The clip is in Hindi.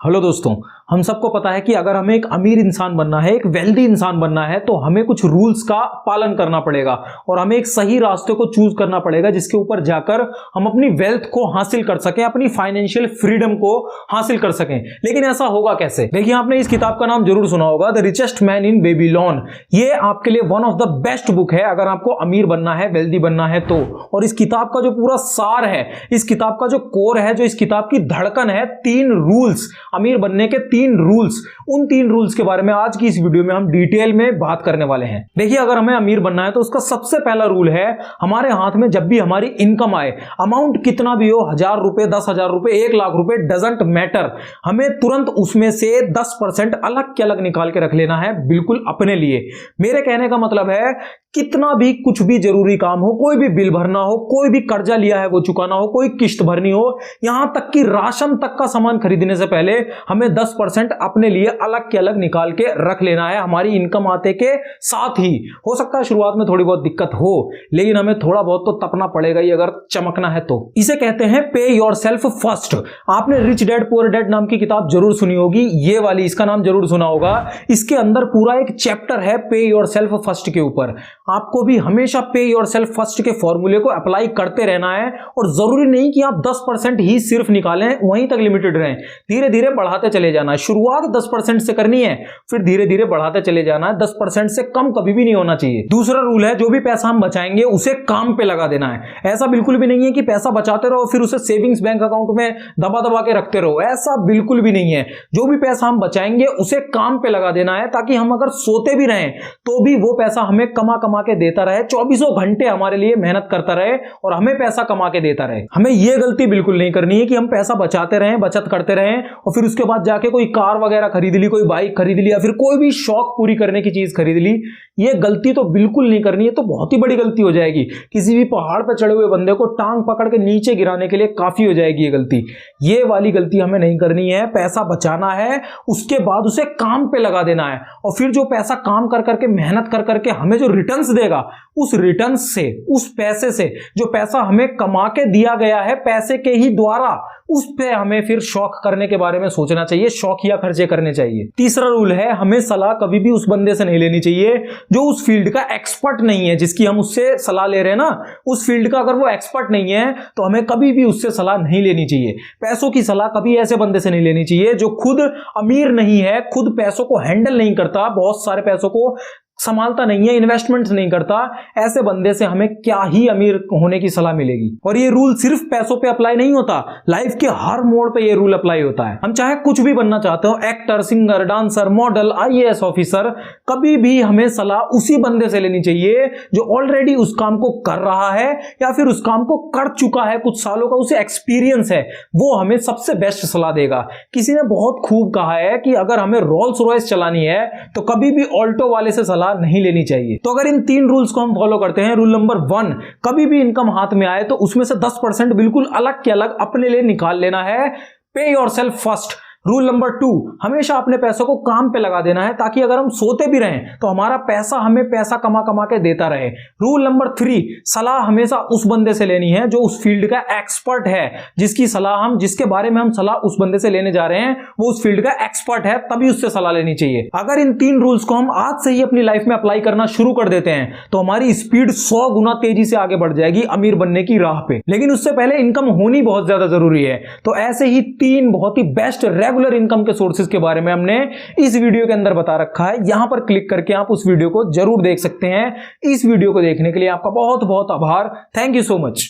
हेलो दोस्तों, हम सबको पता है कि अगर हमें एक अमीर इंसान बनना है, एक वेल्दी इंसान बनना है, तो हमें कुछ रूल्स का पालन करना पड़ेगा और हमें एक सही रास्ते को चूज करना पड़ेगा जिसके ऊपर जाकर हम अपनी वेल्थ को हासिल कर सकें, अपनी फाइनेंशियल फ्रीडम को हासिल कर सकें। लेकिन ऐसा होगा कैसे? देखिए, आपने इस किताब का नाम जरूर सुना होगा, the richest man in Babylon. ये आपके लिए one of the best book है अगर आपको अमीर बनना है, वेल्दी बनना है तो। और इस किताब का जो पूरा सार है, इस किताब का जो कोर है, जो इस किताब की धड़कन है, 3 रूल्स, अमीर बनने के 3 रूल्स, उन 3 रूल्स के बारे में आज की इस वीडियो में हम डिटेल में बात करने वाले हैं। देखिए, अगर हमें अमीर बनना है तो उसका सबसे पहला रूल है, हमारे हाथ में जब भी हमारी इनकम आए, अमाउंट कितना भी हो, 1000 रुपए, 10,000 रुपए, 1 लाख रुपए, डजंट मैटर, हमें तुरंत उसमें से 10% अलग के अलग निकाल के रख लेना है, बिल्कुल अपने लिए। मेरे कहने का मतलब है, कितना भी कुछ भी जरूरी काम हो, कोई भी बिल भरना हो, कोई भी कर्जा लिया है वो चुकाना हो, कोई किस्त भरनी हो, यहां तक कि राशन तक का सामान खरीदने से पहले हमें 10% अपने लिए अलग के अलग निकाल के रख लेना है, हमारी इनकम आते के साथ ही। हो सकता है शुरुआत में थोड़ी बहुत दिक्कत हो, लेकिन हमें थोड़ा बहुत तो तपना पड़ेगा ही अगर चमकना है तो। इसे कहते हैं पे योरसेल्फ फर्स्ट। आपने रिच डैड पुअर डैड नाम की किताब जरूर सुनी होगी, ये वाली, इसका नाम जरूर सुना होगा। इसके अंदर पूरा एक चैप्टर है पे योरसेल्फ फर्स्ट के ऊपर। आपको भी हमेशा पे योरसेल्फ फर्स्ट के फॉर्मूले को अप्लाई करते रहना है और जरूरी नहीं कि आप 10% ही सिर्फ निकालें, वहीं तक लिमिटेड रहें, धीरे धीरे बढ़ाते चले जाना है। शुरुआत 10% से करनी है, फिर धीरे धीरे बढ़ाते चले जाना है। 10% से कम कभी भी नहीं होना चाहिए। दूसरा रूल है, जो भी पैसा हम बचाएंगे उसे काम पे लगा देना है। ऐसा बिल्कुल भी नहीं है कि पैसा बचाते रहो फिर उसे सेविंग्स बैंक अकाउंट में दबा दबा के रखते रहो, ऐसा बिल्कुल भी नहीं है। जो भी पैसा हम बचाएंगे उसे काम पे लगा देना है, ताकि हम अगर सोते भी रहें तो भी वो पैसा हमें कमा के देता रहे, 24 घंटे हमारे लिए मेहनत करता रहे और हमें पैसा कमा के देता रहे। हमें यह गलती बिल्कुल नहीं करनी है कि हम पैसा बचाते रहें, बचत करते रहें और फिर उसके बाद जाके कोई कार वगैरह खरीद ली, कोई बाइक खरीद ली या फिर कोई भी शौक पूरी करने की चीज खरीद ली। यह गलती तो बिल्कुल नहीं करनी है, तो बहुत ही बड़ी गलती हो जाएगी। किसी भी पहाड़ पर चढ़े हुए बंदे को टांग पकड़ के नीचे गिराने के लिए काफी हो जाएगी ये गलती। ये वाली गलती हमें नहीं करनी है। पैसा बचाना है, उसके बाद उसे काम पे लगा देना है और फिर जो पैसा काम कर करके, मेहनत कर करके हमें जो रिटर्न्स देगा, उस रिटर्न्स से, उस पैसे से, जो पैसा हमें कमा के दिया गया है पैसे के ही द्वारा, उस पे हमें फिर शौक करने के बारे में सोचना चाहिए, शौकिया खर्चे करने चाहिए। तीसरा रूल है, हमें सलाह कभी भी उस बंदे से नहीं लेनी चाहिए जो उस फील्ड का एक्सपर्ट नहीं है। जिसकी हम उससे सलाह ले रहे हैं ना, उस फील्ड का अगर वो एक्सपर्ट नहीं है तो हमें कभी भी उससे सलाह नहीं लेनी चाहिए। पैसों की सलाह कभी ऐसे बंदे से नहीं लेनी चाहिए जो खुद अमीर नहीं है, खुद पैसों को हैंडल नहीं करता, बहुत सारे पैसों को संभालता नहीं है, इन्वेस्टमेंट्स नहीं करता। ऐसे बंदे से हमें क्या ही अमीर होने की सलाह मिलेगी। और ये रूल सिर्फ पैसों पे अप्लाई नहीं होता, लाइफ के हर मोड़ पे ये रूल अप्लाई होता है। हम चाहे कुछ भी बनना चाहते हो, actor, singer, dancer, model, IAS officer, कभी भी हमें सलाह उसी बंदे से लेनी चाहिए जो ऑलरेडी उस काम को कर रहा है या फिर उस काम को कर चुका है, कुछ सालों का उसे एक्सपीरियंस है। वो हमें सबसे बेस्ट सलाह देगा। किसी ने बहुत खूब कहा है कि अगर हमें रोल्स रॉयस चलानी है तो कभी भी ऑल्टो वाले से सलाह नहीं लेनी चाहिए। तो अगर इन 3 रूल्स को हम फॉलो करते हैं, रूल नंबर 1, कभी भी इनकम हाथ में आए तो उसमें से 10% बिल्कुल अलग के अलग अपने लिए निकाल लेना है। पे योरसेल्फ फर्स्ट। रूल नंबर 2, हमेशा अपने पैसों को काम पे लगा देना है, ताकि अगर हम सोते भी रहें तो हमारा पैसा हमें पैसा कमा के देता रहे। रूल नंबर 3, सलाह हमेशा उस बंदे से लेनी है जो उस फील्ड का एक्सपर्ट है, जिसकी सलाह हम, जिसके बारे में हम सलाह उस बंदे से लेने जा रहे हैं वो उस फील्ड का एक्सपर्ट है, तभी उससे सलाह लेनी चाहिए। अगर इन 3 रूल्स को हम आज से ही अपनी लाइफ में अप्लाई करना शुरू कर देते हैं तो हमारी स्पीड 100 गुना तेजी से आगे बढ़ जाएगी अमीर बनने की राह पे। लेकिन उससे पहले इनकम होनी बहुत ज्यादा जरूरी है। तो ऐसे ही 3 बहुत ही बेस्ट रेगुलर इनकम के सोर्सेज के बारे में हमने इस वीडियो के अंदर बता रखा है। यहां पर क्लिक करके आप उस वीडियो को जरूर देख सकते हैं। इस वीडियो को देखने के लिए आपका बहुत बहुत आभार। Thank you so much.